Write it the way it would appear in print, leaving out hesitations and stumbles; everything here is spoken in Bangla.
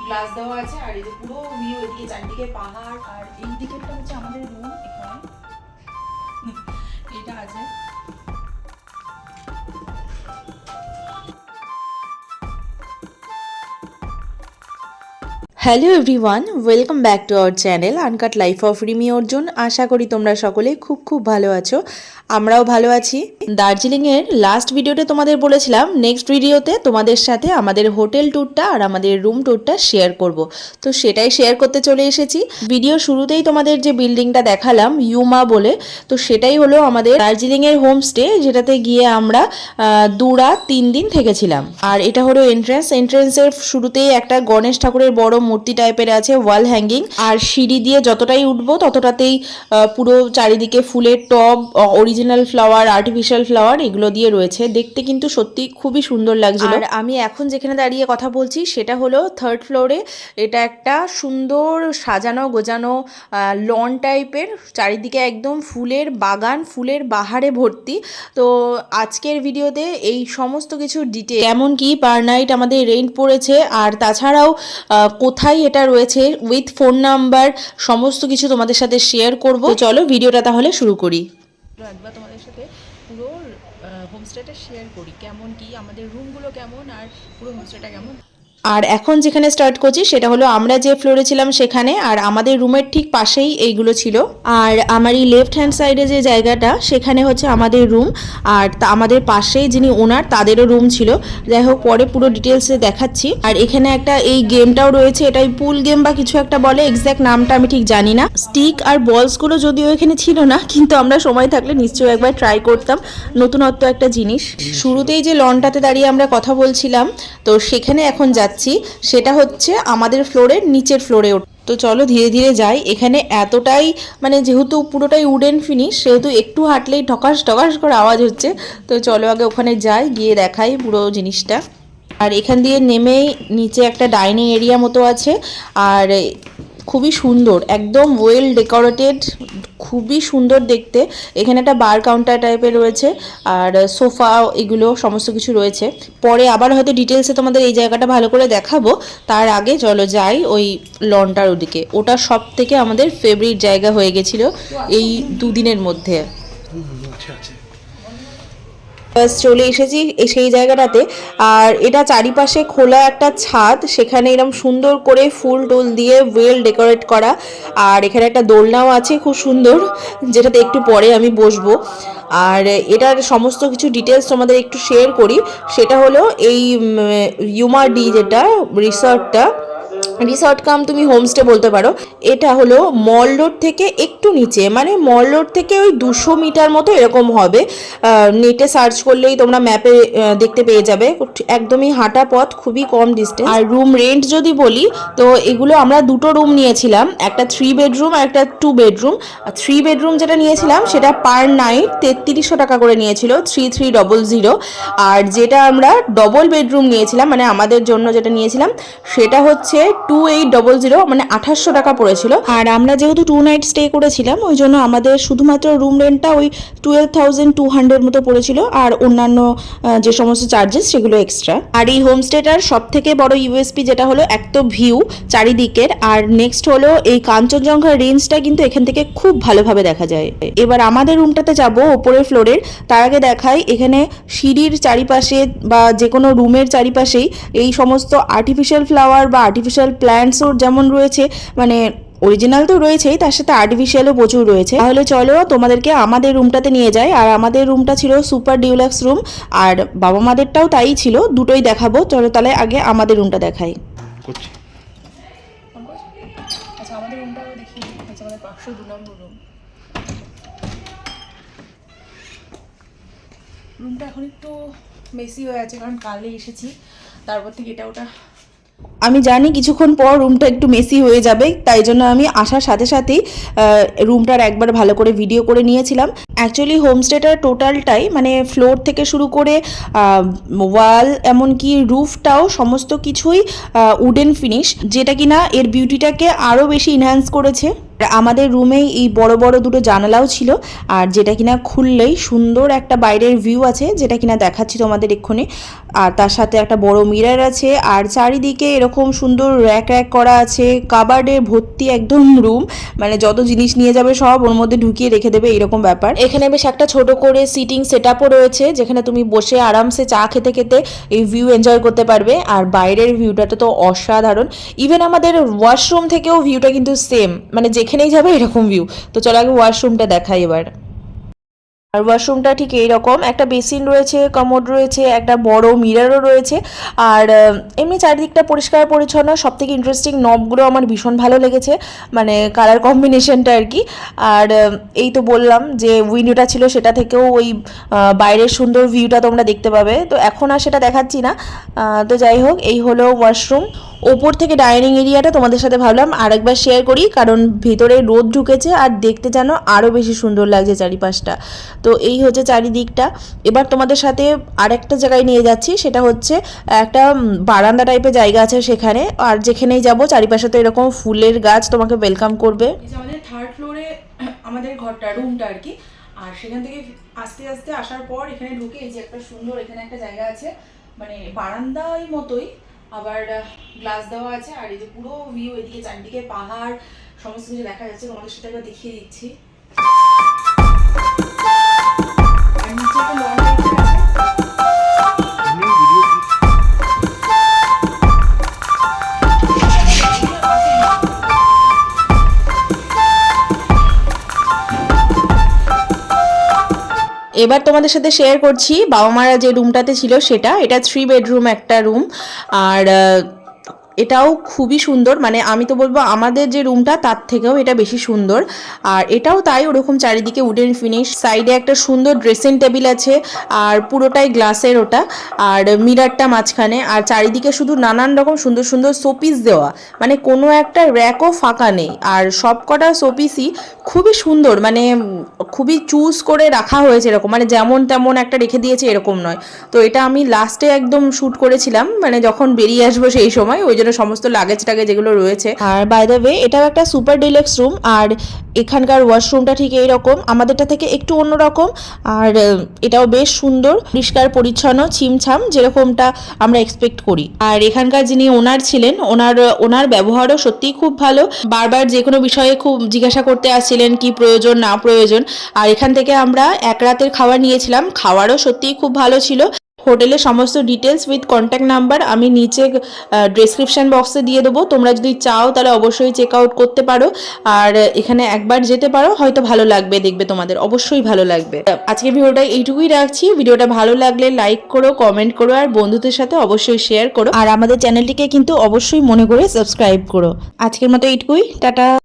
গ্লাস দেওয়া আছে। আর এই যে পুরো ভিউ, এদিকে চারদিকে পাহাড়, আর এই দিকেরটা হচ্ছে আমাদের রুম। এখানে এটা আছে। Hello everyone, welcome back to our channel uncut life of Rimi Arjun. আশা করি তোমরা সকলে খুব ভালো আছো, আমরাও ভালো আছি। দার্জিলিংয়ের লাস্ট ভিডিওতে তোমাদের বলেছিলাম নেক্সট ভিডিওতে তোমাদের সাথে আমাদের হোটেল ট্যুরটা আর আমাদের রুম ট্যুরটা শেয়ার করব। তো সেটাই শেয়ার করতে চলে এসেছি। ভিডিও শুরুতেই তোমাদের যে বিল্ডিংটা দেখালাম ইউমা বলে, তো সেটাই হলো আমাদের দার্জিলিংয়ের হোমস্টে, যেটাতে গিয়ে আমরা 2 রাত 3 দিন থেকেছিলাম। আর এটা হলো এন্ট্রেন্সের শুরুতেই একটা গণেশ ঠাকুরের বড় মূর্তি টাইপের আছে, ওয়াল হ্যাঙ্গিং। আর সিঁড়ি দিয়ে যতটাই উঠবো ততটাতেই পুরো চারিদিকে ফুলের টব, অরিজিনাল ফ্লাওয়ার, আর্টিফিশিয়াল ফ্লাওয়ার এগুলো দিয়ে রয়েছে। দেখতে কিন্তু সত্যি খুবই সুন্দর লাগছিল। আর আমি এখন যেখানে দাঁড়িয়ে কথা বলছি সেটা হলো 3rd ফ্লোরে। এটা একটা সুন্দর সাজানো গোজানো লন টাইপের, চারিদিকে একদম ফুলের বাগান, ফুলের বাহারে ভর্তি। তো আজকের ভিডিওতে এই সমস্ত কিছু ডিটেল, কেমন কি পার নাইট আমাদের রেন্ট পড়েছে, আর তাছাড়াও কোথায় এটা রয়েছে উইথ ফোন নাম্বার, সমস্ত কিছু তোমাদের সাথে শেয়ার করব। চলো ভিডিওটা তাহলে শুরু করি। একবার তোমাদের সাথে পুরো হোমস্টেটা শেয়ার করি, কেমন কি আমাদের রুমগুলো কেমন আর পুরো হোমস্টেটা কেমন। আর এখন যেখানে স্টার্ট করছি সেটা হলো আমরা যে ফ্লোরে ছিলাম সেখানে, আর আমাদের রুমের ঠিক পাশেই এইগুলো ছিল। আর আমার এই লেফট হ্যান্ড সাইডে যে জায়গাটা সেখানে হচ্ছে আমাদের রুম, আর আমাদের পাশেই যিনি ওনার তাদেরও রুম ছিল। যাই হোক, পরে পুরো ডিটেলসে দেখাচ্ছি। আর এখানে একটা এই গেমটাও রয়েছে, এটাই পুল গেম বা কিছু একটা বলে, এক্স্যাক্ট নামটা আমি ঠিক জানি না। স্টিক আর বলসগুলো যদিও এখানে ছিল না, কিন্তু আমরা সময় থাকলে নিশ্চয়ই একবার ট্রাই করতাম, নতুনত্ব একটা জিনিস। শুরুতেই যে লনটাতে দাঁড়িয়ে আমরা কথা বলছিলাম, তো সেখানে এখন সেটা হচ্ছে আমাদের ফ্লোরের নিচের ফ্লোরে। তো চলো ধীরে ধীরে যাই। এখানে এতটাই মানে যেহেতু পুরোটাই উডেন ফিনিশ, সেহেতু একটু হাঁটলেই ঠকাস ঠকাস করে আওয়াজ হচ্ছে। তো চলো আগে ওখানে যাই, গিয়ে দেখাই পুরো জিনিসটা। আর এখান দিয়ে নেমেই নিচে একটা ডাইনিং এরিয়া মতো আছে, আর খুবই সুন্দর, একদম ওয়েল ডেকোরেটেড, খুবই সুন্দর দেখতে। এখানে একটা বার কাউন্টার টাইপের রয়েছে, আর সোফা এগুলো সমস্ত কিছু রয়েছে। পরে আবার হয়তো ডিটেলসে তোমাদের এই জায়গাটা ভালো করে দেখাবো। তার আগে চলো যাই ওই লনটার ওদিকে। ওটা সব থেকে আমাদের ফেভারিট জায়গা হয়ে গেছিলো এই 2 দিনের মধ্যে। চলে এসেছি সেই জায়গাটাতে। আর এটা চারিপাশে খোলা একটা ছাদ, সেখানে এরকম সুন্দর করে ফুল টুল দিয়ে ওয়েল ডেকোরেট করা। আর এখানে একটা দোলনাও আছে খুব সুন্দর, যেটাতে একটু পরে আমি বসবো। আর এটার সমস্ত কিছু ডিটেলস তোমাদের একটু শেয়ার করি। সেটা হলো এই ইউমা ডি যেটা রিসর্ট কাম তুমি হোমস্টে বলতে পারো। এটা হলো মল রোড থেকে একটু নিচে, মানে মল রোড থেকে ওই 200 মিটার মতো এরকম হবে। নেটে সার্চ করলেই তোমরা ম্যাপে দেখতে পেয়ে যাবে, একদমই হাঁটা পথ, খুবই কম ডিস্টেন্স। আর রুম রেন্ট যদি বলি, তো এগুলো আমরা 2টো রুম নিয়েছিলাম, একটা 3 বেডরুম আর একটা 2 বেডরুম। 3 বেডরুম যেটা নিয়েছিলাম সেটা পার নাইট 3300 টাকা করে নিয়েছিল, 3300। আর যেটা আমরা ডবল বেডরুম নিয়েছিলাম, মানে আমাদের জন্য যেটা নিয়েছিলাম, সেটা হচ্ছে 2800, মানে 2800 টাকা পড়েছিল। আর আমরা যেহেতু 2 নাইট স্টে করেছিলাম, ওই জন্য আমাদের শুধুমাত্র রুম রেন্টটা ওই 12,200 মতো পড়েছিল, আর অন্যান্য যে সমস্ত চার্জেস সেগুলো এক্সট্রা। আর এই হোমস্টেটার সব থেকে বড় ইউএসপি যেটা হলো, এক তো ভিউ চারিদিকের, আর নেক্সট হলো এই কাঞ্চনজঙ্ঘা রেঞ্জটা কিন্তু এখান থেকে খুব ভালোভাবে দেখা যায়। এবার আমাদের রুমটাতে যাব ওপরের ফ্লোরের। তার আগে দেখাই, এখানে সিঁড়ির চারিপাশে বা যে কোনো রুমের চারিপাশেই এই সমস্ত আর্টিফিশিয়াল ফ্লাওয়ার বা আর্টিফিশিয়াল প্ল্যান্টসও যেমন রয়েছে, মানে অরিজিনাল তো রয়েছেই, তার সাথে আর্টিফিশিয়ালও প্রচুর রয়েছে। তাহলে চলো তোমাদেরকে আমাদের রুমটাতে নিয়ে যাই। আর আমাদের রুমটা ছিল সুপার ডিউলাক্স রুম, আর বাবা মাদেরটাও তাই ছিল, দুটোই দেখাবো। চলো তাহলে আগে আমাদের রুমটা দেখাই। আচ্ছা, আমাদের রুমটাও দেখি। আচ্ছা, আমাদের 502 নম্বর রুম। রুমটা এখন একটু মেসি হয়ে আছে, কারণ কালে এসেছি, তারপর থেকে এটা ওটা। আমি জানি কিছুক্ষণ পর রুমটা একটু মেসি হয়ে যাবে, তাই জন্য আমি আসার সাথে সাথেই রুমটার একবার ভালো করে ভিডিও করে নিয়েছিলাম। অ্যাকচুয়ালি হোমস্টেটার টোটালটাই মানে ফ্লোর থেকে শুরু করে ওয়াল এমনকি রুফটাও সমস্ত কিছুই উডেন ফিনিশ, যেটা কিনা এর বিউটিটাকে আরও বেশি ইনহ্যান্স করেছে। আমাদের রুমেই এই বড় বড় দুটো জানালাও ছিল, আর যেটা কিনা খুললেই সুন্দর একটা বাইরের ভিউ আছে, যেটা কিনা দেখাচ্ছি তোমাদের এক্ষুনি। আর তার সাথে একটা বড় মিরর আছে, আর চারিদিকে এরকম সুন্দর র্যাক র্যাক করা আছে, কাবার্ডে ভর্তি একদম রুম, মানে যত জিনিস নিয়ে যাবে সব ওর মধ্যে ঢুকিয়ে রেখে দেবে এরকম ব্যাপার। এখানে বেশ একটা ছোট করে সিটিং সেট আপও রয়েছে, যেখানে তুমি বসে আরামসে চা খেতে খেতে এই ভিউ এনজয় করতে পারবে। আর বাইরের ভিউটা তো অসাধারণ, ইভেন আমাদের ওয়াশরুম থেকেও ভিউটা কিন্তু সেম, মানে যেখানেই যাবে এরকম ভিউ। তো চলো আগে ওয়াশরুমটা দেখাই এবার। আর ওয়াশরুমটা ঠিক এইরকম, একটা বেসিন রয়েছে, কমোড রয়েছে, একটা বড় মিররও রয়েছে, আর এমনি চারিদিকটা পরিষ্কার পরিচ্ছন্ন। সব থেকে ইন্টারেস্টিং নবগুলো আমার ভীষণ ভালো লেগেছে, মানে কালার কম্বিনেশনটা আর কি। আর এই তো বললাম যে উইন্ডোটা ছিল, সেটা থেকেও ওই বাইরের সুন্দর ভিউটা তোমরা দেখতে পাবে। তো এখন আর সেটা দেখাচ্ছি না। তো যাই হোক, এই হলো ওয়াশরুম। ওপর থেকে ডাইনিং এরিয়াটা তোমাদের সাথে ভাবলাম আরেকবার শেয়ার করি, কারণ ভিতরে রোদ ঢুকেছে আর দেখতে যেন আরও বেশি সুন্দর লাগছে চারিপাশটা। তো এই হচ্ছে চারিদিকটা। এবার তোমাদের সাথে আরেকটা জায়গায় নিয়ে যাচ্ছি, সেটা হচ্ছে একটা বারান্দা টাইপের জায়গা আছে সেখানে। আর যেখানেই যাবো চারিপাশে তো এরকম ফুলের গাছ তোমাকে ওয়েলকাম করবে। আমাদের থার্ড ফ্লোরে আমাদের ঘরটা, রুমটা আর কি। আর সেখান থেকে আস্তে আস্তে আসার পর এখানে ঢুকে এই যে একটা সুন্দর এখানে একটা জায়গা আছে, মানে বারান্দার মতোই, আবার গ্লাস দেওয়া আছে। আর এই যে পুরো ভিউ, এদিকে চারদিকে পাহাড়, সমস্ত কিছু দেখা যাচ্ছে। তোমাদের সাথে একবার দেখিয়ে দিচ্ছি। আর নিচে একটা লন টাইপের আছে। এবার তোমাদের সাথে শেয়ার করছি বাবা মারা যে রুমটাতে ছিল সেটা। এটা 3 বেডরুম একটা রুম, আর এটাও খুবই সুন্দর, মানে আমি তো বলবো আমাদের যে রুমটা তার থেকেও এটা বেশি সুন্দর। আর এটাও তাই, ওরকম চারিদিকে উডেন ফিনিশ, সাইডে একটা সুন্দর ড্রেসিং টেবিল আছে, আর পুরোটাই গ্লাসের ওটা, আর মিরারটা মাঝখানে, আর চারিদিকে শুধু নানান রকম সুন্দর সুন্দর শোপিস দেওয়া, মানে কোনো একটা র্যাকও ফাঁকা নেই। আর সব কটা শোপিসই খুবই সুন্দর, মানে খুবই চুজ করে রাখা হয়েছে এরকম, মানে যেমন তেমন একটা রেখে দিয়েছে এরকম নয়। তো এটা আমি লাস্টে একদম শ্যুট করেছিলাম, মানে যখন বেরিয়ে আসবো সেই সময়, ওই জন্য সমস্ত লাগেজ টাগেজ যেগুলো রয়েছে। আর বাই দ্য ওয়ে, এটাও একটা সুপার ডিলাক্স রুম, আর এখানকার ওয়াশরুমটা ঠিক এইরকম, আমাদেরটা থেকে একটু অন্যরকম। আর এটাও বেশ সুন্দর, পরিষ্কার পরিচ্ছন্ন, ছিমছাম, যেরকমটা আমরা এক্সপেক্ট করি। আর এখানকার যিনি ওনার ছিলেন, ওনার ব্যবহারও সত্যিই খুব ভালো, বারবার যে কোনো বিষয়ে খুব জিজ্ঞাসা করতে আসছিলেন কি প্রয়োজন না প্রয়োজন। আর এখান থেকে আমরা এক রাতের খাবার নিয়েছিলাম, খাওয়ারও সত্যিই খুব ভালো ছিল। হোটেলের সমস্ত ডিটেলস উইথ কন্ট্যাক্ট নাম্বার আমি নিচে ডেসক্রিপশন বক্সে দিয়ে দেবো, তোমরা যদি চাও তাহলে অবশ্যই চেক আউট করতে পারো। আর এখানে একবার যেতে পারো, হয়তো ভালো লাগবে, দেখবে তোমাদের অবশ্যই ভালো লাগবে। আজকে ভিডিওটা এইটুকুই রাখছি। ভিডিওটা ভালো লাগলে লাইক করো, কমেন্ট করো, আর বন্ধুদের সাথে অবশ্যই শেয়ার করো। আর আমাদের চ্যানেলটিকে কিন্তু অবশ্যই মনে করে সাবস্ক্রাইব করো। আজকের মতো এইটুকুই, টাটা।